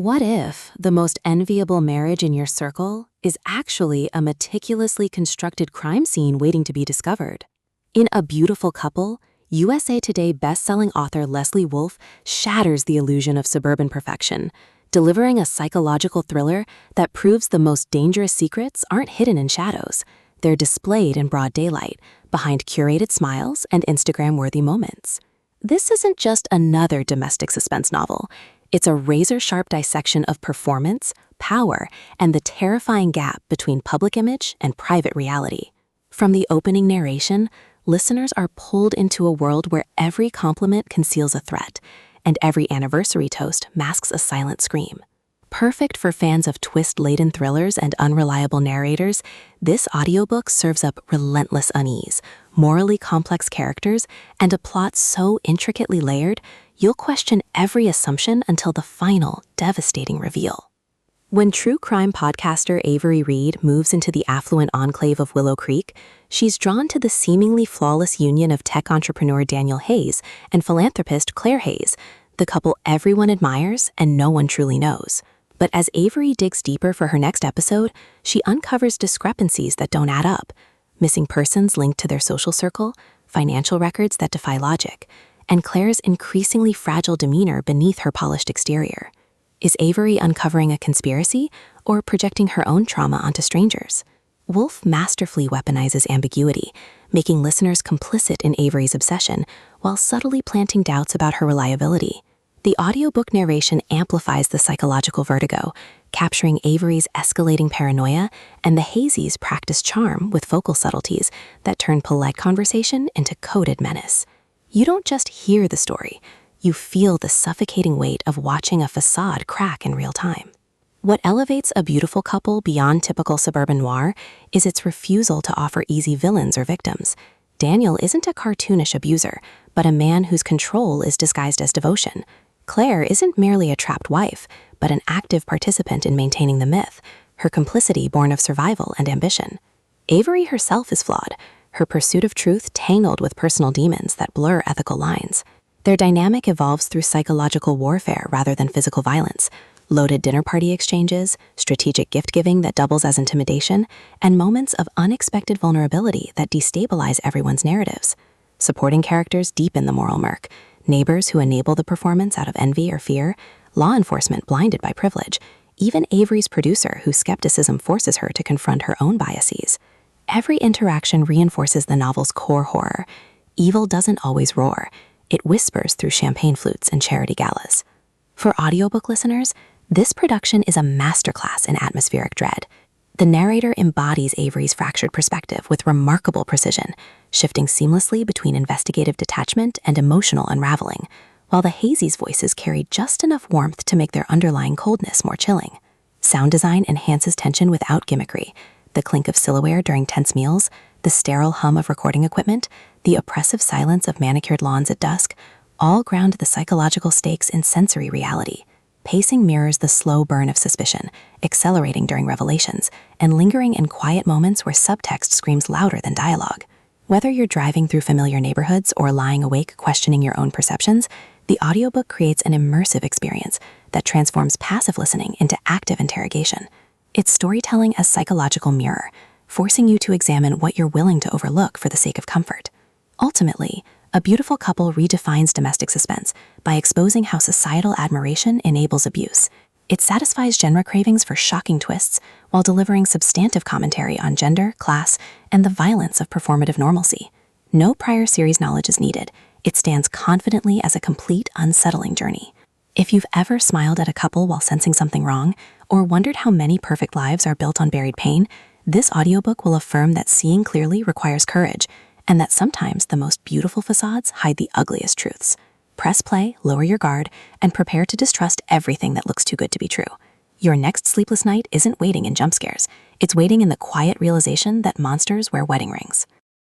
What if the most enviable marriage in your circle is actually a meticulously constructed crime scene waiting to be discovered? In A Beautiful Couple, USA Today bestselling author Leslie Wolfe shatters the illusion of suburban perfection, delivering a psychological thriller that proves the most dangerous secrets aren't hidden in shadows. They're displayed in broad daylight, behind curated smiles and Instagram-worthy moments. This isn't just another domestic suspense novel. It's a razor-sharp dissection of performance, power, and the terrifying gap between public image and private reality. From the opening narration, listeners are pulled into a world where every compliment conceals a threat, and every anniversary toast masks a silent scream. Perfect for fans of twist-laden thrillers and unreliable narrators, this audiobook serves up relentless unease, morally complex characters, and a plot so intricately layered, you'll question every assumption until the final, devastating reveal. When true crime podcaster Avery Reed moves into the affluent enclave of Willow Creek, she's drawn to the seemingly flawless union of tech entrepreneur Daniel Hayes and philanthropist Claire Hayes, the couple everyone admires and no one truly knows. But as Avery digs deeper for her next episode, she uncovers discrepancies that don't add up, missing persons linked to their social circle, financial records that defy logic, and Claire's increasingly fragile demeanor beneath her polished exterior. Is Avery uncovering a conspiracy or projecting her own trauma onto strangers? Wolfe masterfully weaponizes ambiguity, making listeners complicit in Avery's obsession while subtly planting doubts about her reliability. The audiobook narration amplifies the psychological vertigo, capturing Avery's escalating paranoia and the Hazy's practiced charm with vocal subtleties that turn polite conversation into coded menace. You don't just hear the story, you feel the suffocating weight of watching a facade crack in real time. What elevates A Beautiful Couple beyond typical suburban noir is its refusal to offer easy villains or victims. Daniel isn't a cartoonish abuser, but a man whose control is disguised as devotion. Claire isn't merely a trapped wife, but an active participant in maintaining the myth, her complicity born of survival and ambition. Avery herself is flawed, her pursuit of truth tangled with personal demons that blur ethical lines. Their dynamic evolves through psychological warfare rather than physical violence, loaded dinner party exchanges, strategic gift-giving that doubles as intimidation, and moments of unexpected vulnerability that destabilize everyone's narratives. Supporting characters deepen the moral murk, neighbors who enable the performance out of envy or fear, law enforcement blinded by privilege, even Avery's producer whose skepticism forces her to confront her own biases. Every interaction reinforces the novel's core horror. Evil doesn't always roar. It whispers through champagne flutes and charity galas. For audiobook listeners, this production is a masterclass in atmospheric dread. The narrator embodies Avery's fractured perspective with remarkable precision, shifting seamlessly between investigative detachment and emotional unraveling, while the Hazy's voices carry just enough warmth to make their underlying coldness more chilling. Sound design enhances tension without gimmickry. The clink of silverware during tense meals, the sterile hum of recording equipment, the oppressive silence of manicured lawns at dusk, all ground the psychological stakes in sensory reality. Pacing mirrors the slow burn of suspicion, accelerating during revelations, and lingering in quiet moments where subtext screams louder than dialogue. Whether you're driving through familiar neighborhoods or lying awake questioning your own perceptions, the audiobook creates an immersive experience that transforms passive listening into active interrogation. It's storytelling as psychological mirror, forcing you to examine what you're willing to overlook for the sake of comfort. Ultimately, A Beautiful Couple redefines domestic suspense by exposing how societal admiration enables abuse. It satisfies genre cravings for shocking twists while delivering substantive commentary on gender, class, and the violence of performative normalcy. No prior series knowledge is needed. It stands confidently as a complete, unsettling journey. If you've ever smiled at a couple while sensing something wrong, or wondered how many perfect lives are built on buried pain, this audiobook will affirm that seeing clearly requires courage, and that sometimes the most beautiful facades hide the ugliest truths. Press play, lower your guard, and prepare to distrust everything that looks too good to be true. Your next sleepless night isn't waiting in jump scares. It's waiting in the quiet realization that monsters wear wedding rings.